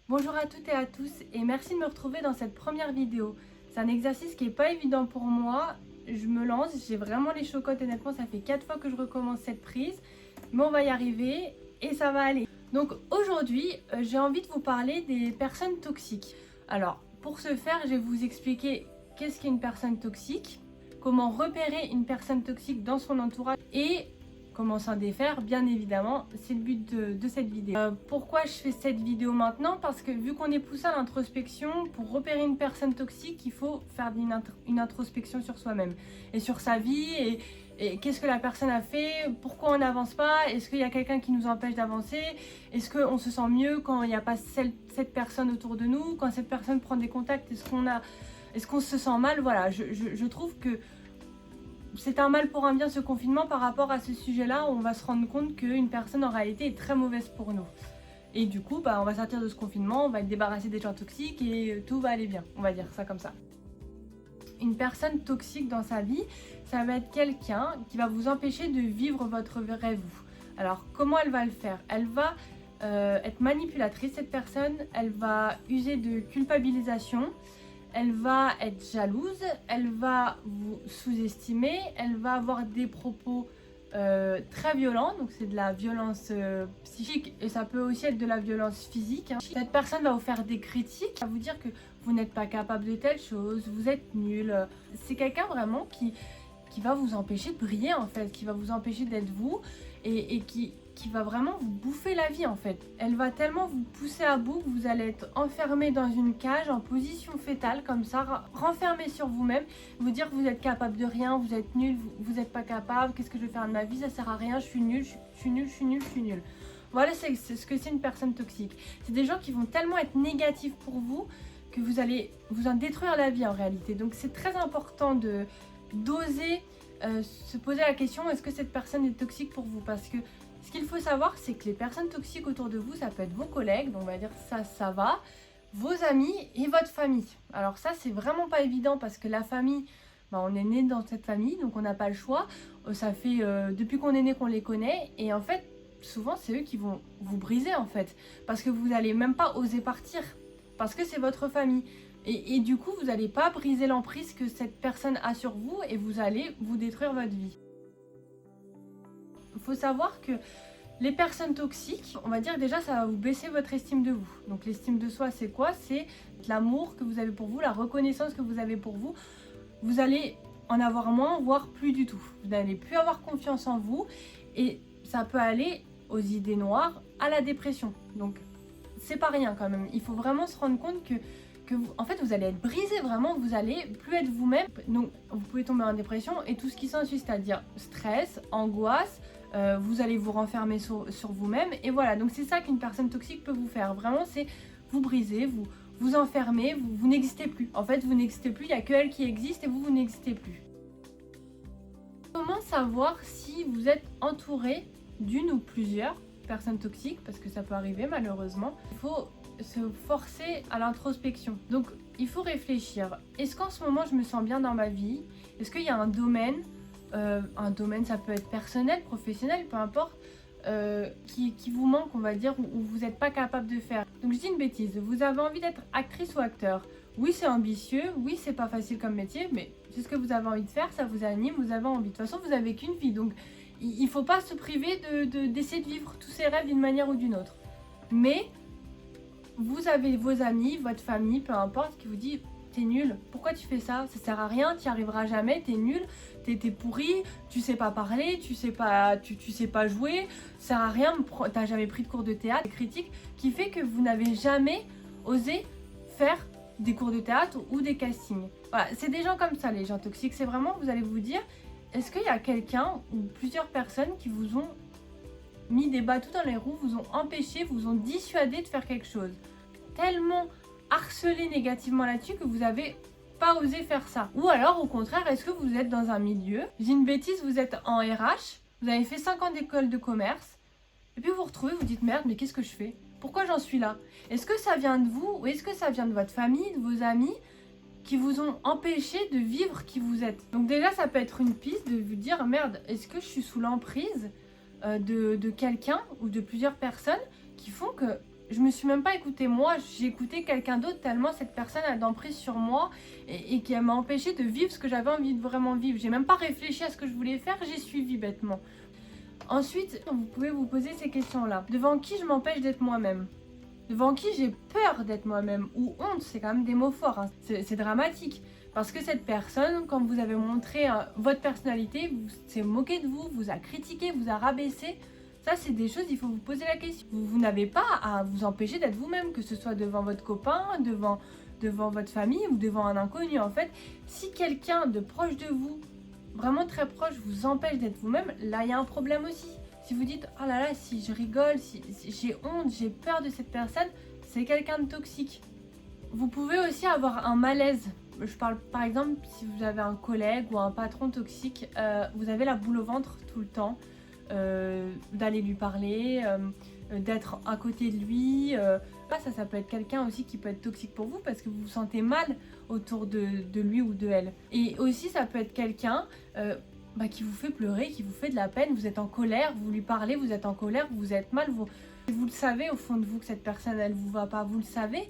Bonjour à toutes et à tous et merci de me retrouver dans cette première vidéo. C'est un exercice qui n'est pas évident pour moi, je me lance, j'ai vraiment les chocottes honnêtement, ça fait 4 fois que je recommence cette prise, mais on va y arriver et ça va aller. Donc aujourd'hui, j'ai envie de vous parler des personnes toxiques. Alors pour ce faire, je vais vous expliquer qu'est-ce qu'est une personne toxique, comment repérer une personne toxique dans son entourage et comment s'en défaire, bien évidemment, c'est le but de cette vidéo. Pourquoi je fais cette vidéo maintenant? Parce que vu qu'on est poussé à l'introspection, pour repérer une personne toxique, il faut faire une introspection sur soi-même et sur sa vie et qu'est-ce que la personne a fait, pourquoi on n'avance pas, est-ce qu'il y a quelqu'un qui nous empêche d'avancer, est-ce qu'on se sent mieux quand il n'y a pas cette personne autour de nous, quand cette personne prend des contacts, est-ce qu'on se sent mal? Voilà, je trouve que c'est un mal pour un bien ce confinement par rapport à ce sujet-là où on va se rendre compte qu'une personne en réalité est très mauvaise pour nous. Et du coup, on va sortir de ce confinement, on va être débarrassé des gens toxiques et tout va aller bien, on va dire ça comme ça. Une personne toxique dans sa vie, ça va être quelqu'un qui va vous empêcher de vivre votre vrai vous. Alors comment elle va le faire? Elle va être manipulatrice, cette personne, elle va user de culpabilisation. Elle va être jalouse, elle va vous sous-estimer, elle va avoir des propos très violents, donc c'est de la violence psychique et ça peut aussi être de la violence physique. Cette personne va vous faire des critiques, va vous dire que vous n'êtes pas capable de telle chose, vous êtes nul. C'est quelqu'un vraiment qui va vous empêcher de briller en fait, qui va vous empêcher d'être vous et qui va vraiment vous bouffer la vie en fait. Elle va tellement vous pousser à bout que vous allez être enfermé dans une cage en position fétale comme ça, renfermé sur vous-même, vous dire que vous êtes capable de rien, vous êtes nul, vous n'êtes pas capable, qu'est-ce que je vais faire de ma vie, ça sert à rien, je suis nul, je suis nul, je suis nul, je suis nul. Voilà, c'est ce que c'est une personne toxique. C'est des gens qui vont tellement être négatifs pour vous que vous allez vous en détruire la vie en réalité. Donc c'est très important d'oser se poser la question, est-ce que cette personne est toxique pour vous? Parce que ce qu'il faut savoir, c'est que les personnes toxiques autour de vous, ça peut être vos collègues, donc on va dire ça va, vos amis et votre famille. Alors ça, c'est vraiment pas évident parce que la famille, on est né dans cette famille, donc on n'a pas le choix. Ça fait depuis qu'on est né qu'on les connaît et en fait, souvent c'est eux qui vont vous briser en fait, parce que vous n'allez même pas oser partir, parce que c'est votre famille. Et du coup, vous n'allez pas briser l'emprise que cette personne a sur vous et vous allez vous détruire votre vie. Il faut savoir que les personnes toxiques, on va dire déjà ça va vous baisser votre estime de vous. Donc l'estime de soi c'est quoi? C'est l'amour que vous avez pour vous, la reconnaissance que vous avez pour vous. Vous allez en avoir moins, voire plus du tout. Vous n'allez plus avoir confiance en vous et ça peut aller aux idées noires, à la dépression. Donc c'est pas rien quand même. Il faut vraiment se rendre compte que vous, en fait, vous allez être brisé vraiment, vous allez plus être vous-même. Donc vous pouvez tomber en dépression et tout ce qui s'ensuit, c'est-à-dire stress, angoisse, vous allez vous renfermer sur vous-même et voilà. Donc c'est ça qu'une personne toxique peut vous faire, vraiment, c'est vous briser, vous enfermer, vous n'existez plus. En fait, vous n'existez plus, il n'y a que elle qui existe et vous n'existez plus. Comment savoir si vous êtes entouré d'une ou plusieurs personnes toxiques, parce que ça peut arriver malheureusement? Il faut se forcer à l'introspection. Donc il faut réfléchir. Est-ce qu'en ce moment je me sens bien dans ma vie? Est-ce qu'il y a un domaine ça peut être personnel, professionnel, peu importe, qui vous manque, on va dire, ou vous n'êtes pas capable de faire? Donc je dis une bêtise, vous avez envie d'être actrice ou acteur. Oui, c'est ambitieux, oui, c'est pas facile comme métier, mais c'est ce que vous avez envie de faire, ça vous anime, vous avez envie. De toute façon, vous avez qu'une vie, donc il ne faut pas se priver d'essayer de vivre tous ses rêves d'une manière ou d'une autre. Mais vous avez vos amis, votre famille, peu importe, qui vous dit t'es nul, pourquoi tu fais ça? Ça sert à rien, tu n'y arriveras jamais, t'es nul, t'es pourri, tu sais pas parler, tu sais pas jouer, ça sert à rien, t'as jamais pris de cours de théâtre, des critiques qui fait que vous n'avez jamais osé faire des cours de théâtre ou des castings. Voilà, c'est des gens comme ça les gens toxiques, c'est vraiment, vous allez vous dire, est-ce qu'il y a quelqu'un ou plusieurs personnes qui vous ont mis des bâtons dans les roues, vous ont empêché, vous ont dissuadé de faire quelque chose, tellement harcelé négativement là-dessus que vous avez pas osé faire ça? Ou alors au contraire, est-ce que vous êtes dans un milieu, j'ai une bêtise, vous êtes en RH, vous avez fait 5 ans d'école de commerce et puis vous vous retrouvez, vous dites merde, mais qu'est-ce que je fais? Pourquoi j'en suis là? Est-ce que ça vient de vous ou est-ce que ça vient de votre famille, de vos amis qui vous ont empêché de vivre qui vous êtes? Donc déjà ça peut être une piste de vous dire merde, est-ce que je suis sous l'emprise de quelqu'un ou de plusieurs personnes qui font que je me suis même pas écoutée moi, j'ai écouté quelqu'un d'autre tellement cette personne a d'emprise sur moi et qui m'a empêché de vivre ce que j'avais envie de vraiment vivre. J'ai même pas réfléchi à ce que je voulais faire, j'ai suivi bêtement. Ensuite, vous pouvez vous poser ces questions-là. Devant qui je m'empêche d'être moi-même? Devant qui j'ai peur d'être moi-même? Ou honte, c'est quand même des mots forts, hein. C'est dramatique. Parce que cette personne, quand vous avez montré votre personnalité, s'est moqué de vous, vous a critiqué, vous a rabaissé. Ça, c'est des choses, il faut vous poser la question. Vous n'avez pas à vous empêcher d'être vous-même, que ce soit devant votre copain, devant votre famille ou devant un inconnu. En fait, si quelqu'un de proche de vous, vraiment très proche, vous empêche d'être vous-même, là, il y a un problème aussi. Si vous dites, oh là là, si je rigole, si j'ai honte, j'ai peur de cette personne, c'est quelqu'un de toxique. Vous pouvez aussi avoir un malaise. Je parle par exemple si vous avez un collègue ou un patron toxique, vous avez la boule au ventre tout le temps, d'aller lui parler, d'être à côté de lui. Ça peut être quelqu'un aussi qui peut être toxique pour vous parce que vous vous sentez mal autour de lui ou de elle. Et aussi ça peut être quelqu'un qui vous fait pleurer, qui vous fait de la peine, vous êtes en colère, vous lui parlez, vous êtes en colère, vous êtes mal, vous le savez au fond de vous que cette personne elle vous va pas, vous le savez,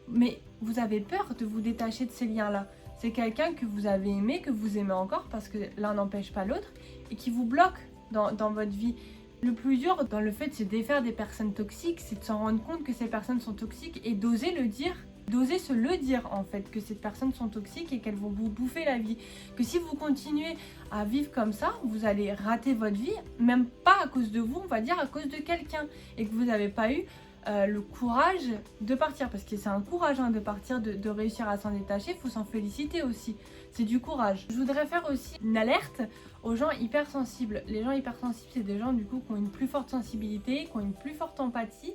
mais vous avez peur de vous détacher de ces liens-là. C'est quelqu'un que vous avez aimé, que vous aimez encore parce que l'un n'empêche pas l'autre et qui vous bloque dans votre vie. Le plus dur dans le fait de se défaire des personnes toxiques, c'est de s'en rendre compte que ces personnes sont toxiques et d'oser le dire. D'oser se le dire en fait, que ces personnes sont toxiques et qu'elles vont vous bouffer la vie. Que si vous continuez à vivre comme ça, vous allez rater votre vie, même pas à cause de vous, on va dire à cause de quelqu'un. Et que vous n'avez pas eu le courage de partir. Parce que c'est un courage de partir, de réussir à s'en détacher, il faut s'en féliciter aussi. C'est du courage. Je voudrais faire aussi une alerte aux gens hypersensibles. Les gens hypersensibles, c'est des gens du coup qui ont une plus forte sensibilité, qui ont une plus forte empathie.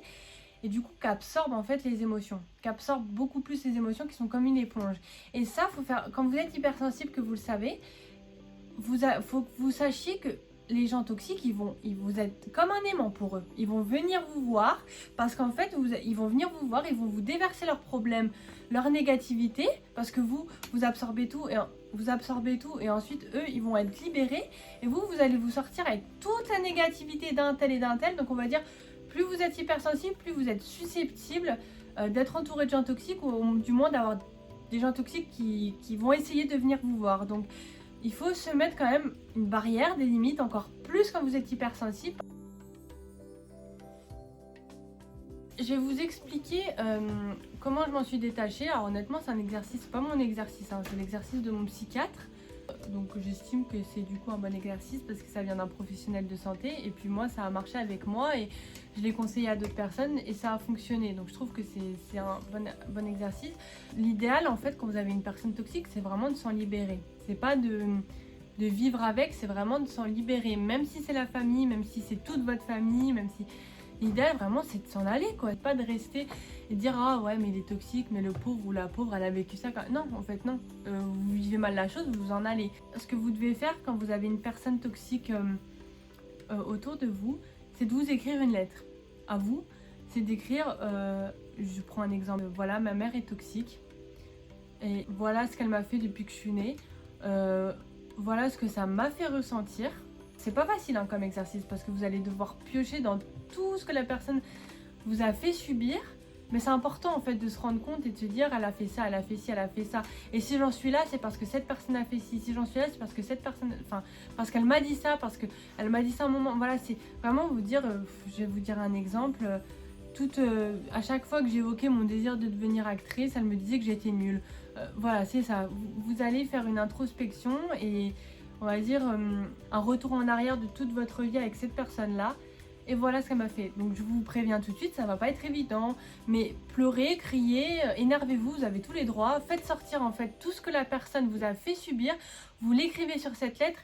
Et du coup, qui absorbe en fait les émotions, qui absorbe beaucoup plus les émotions, qui sont comme une éponge. Et ça, faut faire. Quand vous êtes hypersensible, que vous le savez, faut que vous sachiez que les gens toxiques, vous êtes comme un aimant pour eux. Ils vont venir vous voir parce qu'en fait, ils vont venir vous voir, ils vont vous déverser leurs problèmes, leur négativité, parce que vous absorbez tout et ensuite eux, ils vont être libérés et vous allez vous sortir avec toute la négativité d'un tel et d'un tel. Donc on va dire, plus vous êtes hypersensible, plus vous êtes susceptible d'être entouré de gens toxiques ou du moins d'avoir des gens toxiques qui vont essayer de venir vous voir. Donc il faut se mettre quand même une barrière, des limites, encore plus quand vous êtes hypersensible. Je vais vous expliquer comment je m'en suis détachée. Alors honnêtement, c'est un exercice, c'est pas mon exercice, c'est l'exercice de mon psychiatre. Donc j'estime que c'est du coup un bon exercice parce que ça vient d'un professionnel de santé. Et puis moi, ça a marché avec moi et je l'ai conseillé à d'autres personnes et ça a fonctionné. Donc je trouve que c'est un bon exercice. L'idéal en fait quand vous avez une personne toxique, c'est vraiment de s'en libérer. C'est pas de vivre avec, c'est vraiment de s'en libérer. Même si c'est la famille, même si c'est toute votre famille, même si... L'idéal vraiment c'est de s'en aller quoi, pas de rester et dire ah ouais mais il est toxique, mais le pauvre ou la pauvre elle a vécu ça. Non en fait non, vous vivez mal la chose, vous en allez. Ce que vous devez faire quand vous avez une personne toxique autour de vous, c'est de vous écrire une lettre à vous, c'est d'écrire, je prends un exemple, voilà ma mère est toxique et voilà ce qu'elle m'a fait depuis que je suis née, voilà ce que ça m'a fait ressentir. C'est pas facile comme exercice parce que vous allez devoir piocher dans tout ce que la personne vous a fait subir, mais c'est important en fait de se rendre compte et de se dire elle a fait ça, elle a fait ci, elle a fait ça, et si j'en suis là c'est parce que cette personne a fait ci, si j'en suis là c'est parce que cette personne, parce qu'elle m'a dit ça, parce qu'elle m'a dit ça à un moment, voilà, c'est vraiment vous dire, je vais vous dire un exemple, à chaque fois que j'évoquais mon désir de devenir actrice, elle me disait que j'étais nulle, voilà c'est ça, vous allez faire une introspection et on va dire un retour en arrière de toute votre vie avec cette personne-là. Et voilà ce qu'elle m'a fait. Donc je vous préviens tout de suite, ça va pas être évident. Mais pleurez, criez, énervez-vous, vous avez tous les droits. Faites sortir en fait tout ce que la personne vous a fait subir. Vous l'écrivez sur cette lettre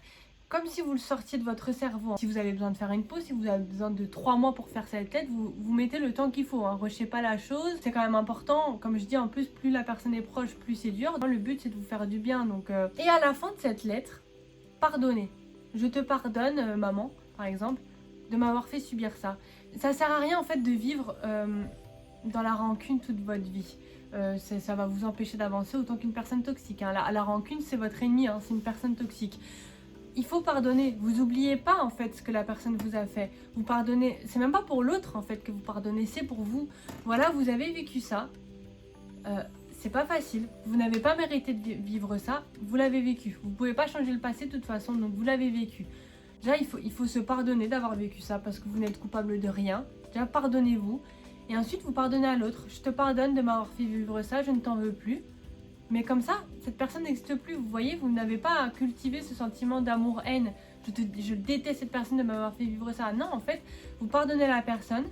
comme si vous le sortiez de votre cerveau. Si vous avez besoin de faire une pause, si vous avez besoin de 3 mois pour faire cette lettre, vous mettez le temps qu'il faut. Rushez pas la chose, c'est quand même important. Comme je dis, en plus, plus la personne est proche, plus c'est dur. Le but c'est de vous faire du bien. Donc, Et à la fin de cette lettre, pardonnez. Je te pardonne, maman, par exemple, de m'avoir fait subir ça. Ça sert à rien en fait de vivre dans la rancune toute votre vie. Ça va vous empêcher d'avancer autant qu'une personne toxique. La rancune c'est votre ennemi, c'est une personne toxique. il faut pardonner. Vous n'oubliez pas en fait ce que la personne vous a fait. Vous pardonnez, c'est même pas pour l'autre en fait que vous pardonnez, c'est pour vous. Voilà, vous avez vécu ça. C'est pas facile. Vous n'avez pas mérité de vivre ça. Vous l'avez vécu. Vous pouvez pas changer le passé de toute façon, donc vous l'avez vécu. Déjà, il faut se pardonner d'avoir vécu ça parce que vous n'êtes coupable de rien. Déjà, pardonnez-vous. Et ensuite, vous pardonnez à l'autre. Je te pardonne de m'avoir fait vivre ça, je ne t'en veux plus. Mais comme ça, cette personne n'existe plus. Vous voyez, vous n'avez pas à cultiver ce sentiment d'amour-haine. Je déteste cette personne de m'avoir fait vivre ça. Non, en fait, vous pardonnez la personne.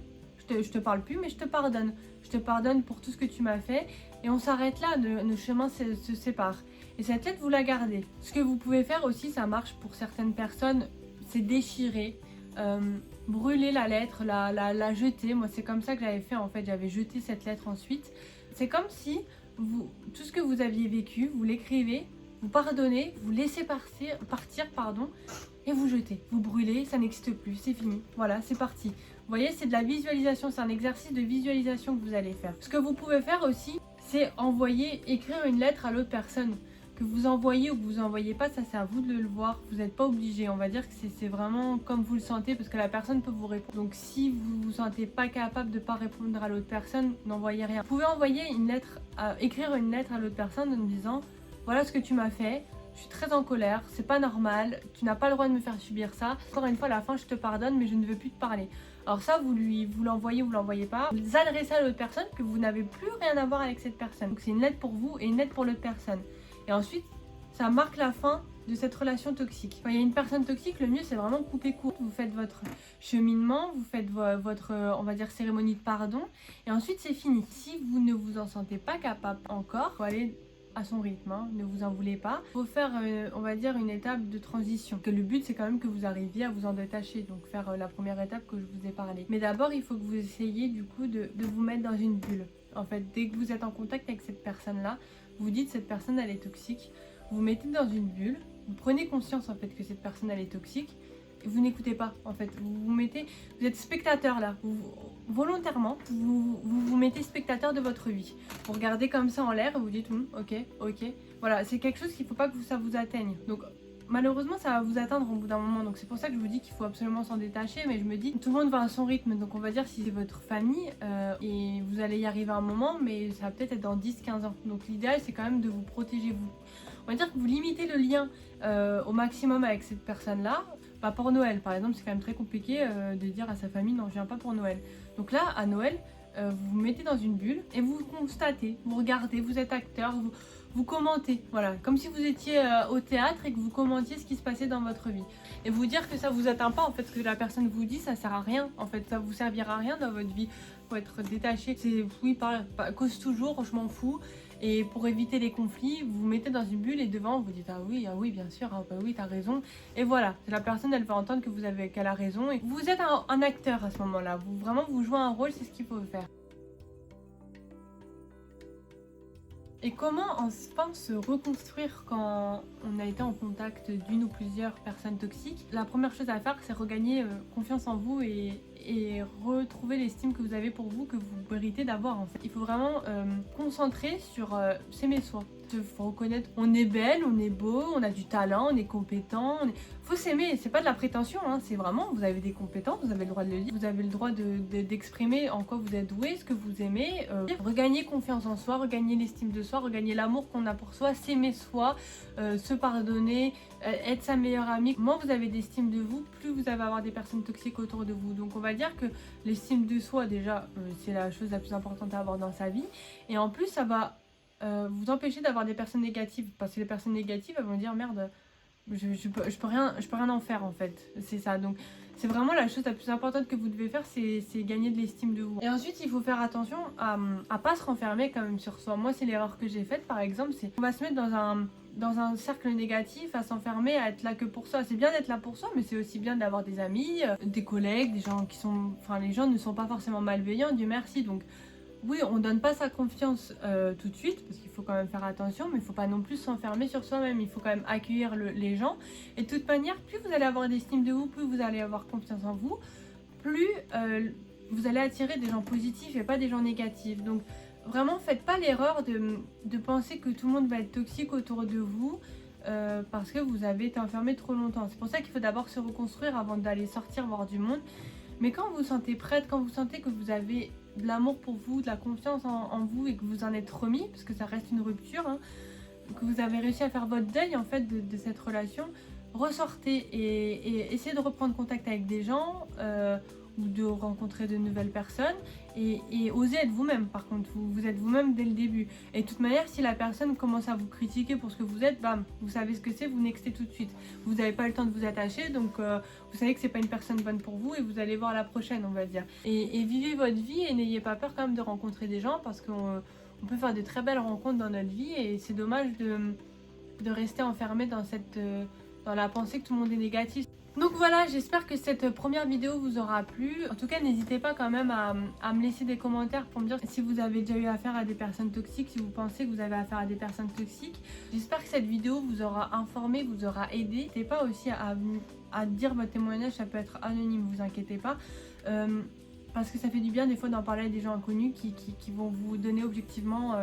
Je te parle plus, mais je te pardonne. Je te pardonne pour tout ce que tu m'as fait. Et on s'arrête là, nos chemins se séparent. Et cette lettre, vous la gardez. Ce que vous pouvez faire aussi, ça marche pour certaines personnes, c'est déchirer. Brûler la lettre, la jeter. Moi, c'est comme ça que j'avais fait en fait. J'avais jeté cette lettre ensuite. C'est comme si tout ce que vous aviez vécu, vous l'écrivez, vous pardonnez, vous laissez partir, et vous jetez. Vous brûlez, ça n'existe plus, c'est fini. Voilà, c'est parti. Vous voyez, c'est de la visualisation, c'est un exercice de visualisation que vous allez faire. Ce que vous pouvez faire aussi, c'est écrire une lettre à l'autre personne. Que vous envoyez ou que vous envoyez pas, ça c'est à vous de le voir. Vous n'êtes pas obligé. On va dire que c'est vraiment comme vous le sentez parce que la personne peut vous répondre. Donc si vous vous sentez pas capable de pas répondre à l'autre personne, n'envoyez rien. Vous pouvez envoyer écrire une lettre à l'autre personne en disant voilà ce que tu m'as fait. Je suis très en colère, c'est pas normal, tu n'as pas le droit de me faire subir ça. Encore une fois, à la fin, je te pardonne, mais je ne veux plus te parler. Alors ça, vous l'envoyez ou vous l'envoyez pas. Vous adressez à l'autre personne que vous n'avez plus rien à voir avec cette personne. Donc c'est une lettre pour vous et une lettre pour l'autre personne. Et ensuite, ça marque la fin de cette relation toxique. Quand il y a une personne toxique, le mieux c'est vraiment couper court. Vous faites votre cheminement, vous faites votre, on va dire, cérémonie de pardon. Et ensuite c'est fini. Si vous ne vous en sentez pas capable encore, il faut aller à son rythme, hein, ne vous en voulez pas. Il faut faire, on va dire, une étape de transition. Que le but c'est quand même que vous arriviez à vous en détacher, donc faire la première étape que je vous ai parlé. Mais d'abord il faut que vous essayiez du coup de vous mettre dans une bulle. En fait, dès que vous êtes en contact avec cette personne-là, vous dites cette personne elle est toxique, vous mettez dans une bulle, vous prenez conscience en fait que cette personne elle est toxique, et vous n'écoutez pas en fait, vous êtes spectateur là, volontairement, vous mettez spectateur de votre vie. Vous regardez comme ça en l'air et vous dites ok, voilà, c'est quelque chose qu'il ne faut pas que ça vous atteigne. Donc malheureusement ça va vous atteindre au bout d'un moment, donc c'est pour ça que je vous dis qu'il faut absolument s'en détacher, mais je me dis tout le monde va à son rythme, donc on va dire si c'est votre famille et vous allez y arriver à un moment, mais ça va peut-être être dans 10-15 ans, donc l'idéal c'est quand même de vous protéger vous. On va dire que vous limitez le lien au maximum avec cette personne là, pas pour Noël par exemple, c'est quand même très compliqué de dire à sa famille non je viens pas pour Noël, donc là à Noël vous vous mettez dans une bulle et vous constatez, vous regardez, vous êtes acteur, vous commentez, voilà, comme si vous étiez au théâtre et que vous commentiez ce qui se passait dans votre vie. Et vous dire que ça vous atteint pas, en fait, ce que la personne vous dit, ça sert à rien, en fait, ça vous servira à rien dans votre vie. Faut être détaché, c'est oui, cause toujours, je m'en fous. Et pour éviter les conflits, vous vous mettez dans une bulle et devant, vous dites ah oui, bien sûr, ah, bah oui, t'as raison. Et voilà, la personne, elle va entendre qu'elle a raison. Et vous êtes un acteur à ce moment-là, vous jouez un rôle, c'est ce qu'il faut faire. Et comment enfin se reconstruire quand on a été en contact d'une ou plusieurs personnes toxiques? La première chose à faire, c'est regagner confiance en vous et retrouver l'estime que vous avez pour vous, que vous méritez d'avoir en fait. Il faut vraiment concentrer sur s'aimer soi. Il faut reconnaître on est belle, on est beau, on a du talent, on est compétent. Faut s'aimer, c'est pas de la prétention, hein, c'est vraiment vous avez des compétences, vous avez le droit de le dire, vous avez le droit d'exprimer en quoi vous êtes doué, ce que vous aimez. Regagner confiance en soi, regagner l'estime de soi, regagner l'amour qu'on a pour soi, s'aimer soi, se pardonner, être sa meilleure amie. Moins vous avez d'estime de vous, plus vous allez avoir des personnes toxiques autour de vous. Donc on va dire que l'estime de soi déjà c'est la chose la plus importante à avoir dans sa vie, et en plus ça va vous empêcher d'avoir des personnes négatives, parce que les personnes négatives elles vont dire merde, je peux rien en faire en fait, c'est ça. Donc c'est vraiment la chose la plus importante que vous devez faire, c'est gagner de l'estime de vous. Et ensuite il faut faire attention à pas se renfermer quand même sur soi. Moi c'est l'erreur que j'ai faite par exemple, c'est on va se mettre dans un cercle négatif, à s'enfermer, à être là que pour soi. C'est bien d'être là pour soi, mais c'est aussi bien d'avoir des amis, des collègues, des gens qui sont... Enfin, les gens ne sont pas forcément malveillants, Dieu merci. Donc oui, on donne pas sa confiance tout de suite, parce qu'il faut quand même faire attention, mais il faut pas non plus s'enfermer sur soi-même. Il faut quand même accueillir les gens. Et de toute manière, plus vous allez avoir d'estime de vous, plus vous allez avoir confiance en vous, plus vous allez attirer des gens positifs et pas des gens négatifs. Donc vraiment, faites pas l'erreur de penser que tout le monde va être toxique autour de vous. parce que vous avez été enfermé trop longtemps. C'est pour ça qu'il faut d'abord se reconstruire avant d'aller sortir voir du monde. Mais quand vous vous sentez prête, quand vous sentez que vous avez de l'amour pour vous, de la confiance en vous et que vous en êtes remis, parce que ça reste une rupture, hein, que vous avez réussi à faire votre deuil en fait de cette relation, ressortez et essayez de reprendre contact avec des gens ou de rencontrer de nouvelles personnes et osez être vous-même. Par contre, vous êtes vous-même dès le début. Et de toute manière, si la personne commence à vous critiquer pour ce que vous êtes, bam, vous savez ce que c'est, vous nextez tout de suite. Vous n'avez pas le temps de vous attacher, donc vous savez que c'est pas une personne bonne pour vous et vous allez voir la prochaine, on va dire. Et vivez votre vie et n'ayez pas peur quand même de rencontrer des gens parce qu'on peut faire de très belles rencontres dans notre vie et c'est dommage de rester enfermé dans la pensée que tout le monde est négatif. Donc voilà, j'espère que cette première vidéo vous aura plu. En tout cas, n'hésitez pas quand même à me laisser des commentaires pour me dire si vous avez déjà eu affaire à des personnes toxiques, si vous pensez que vous avez affaire à des personnes toxiques. J'espère que cette vidéo vous aura informé, vous aura aidé. N'hésitez pas aussi à dire votre témoignage, ça peut être anonyme, vous inquiétez pas. Parce que ça fait du bien des fois d'en parler à des gens inconnus qui vont vous donner objectivement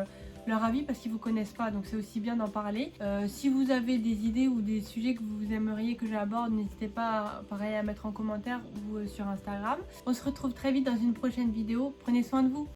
leur avis parce qu'ils vous connaissent pas, donc c'est aussi bien d'en parler. Si vous avez des idées ou des sujets que vous aimeriez que j'aborde, n'hésitez pas pareil à mettre en commentaire ou sur Instagram. On se retrouve très vite dans une prochaine vidéo, prenez soin de vous.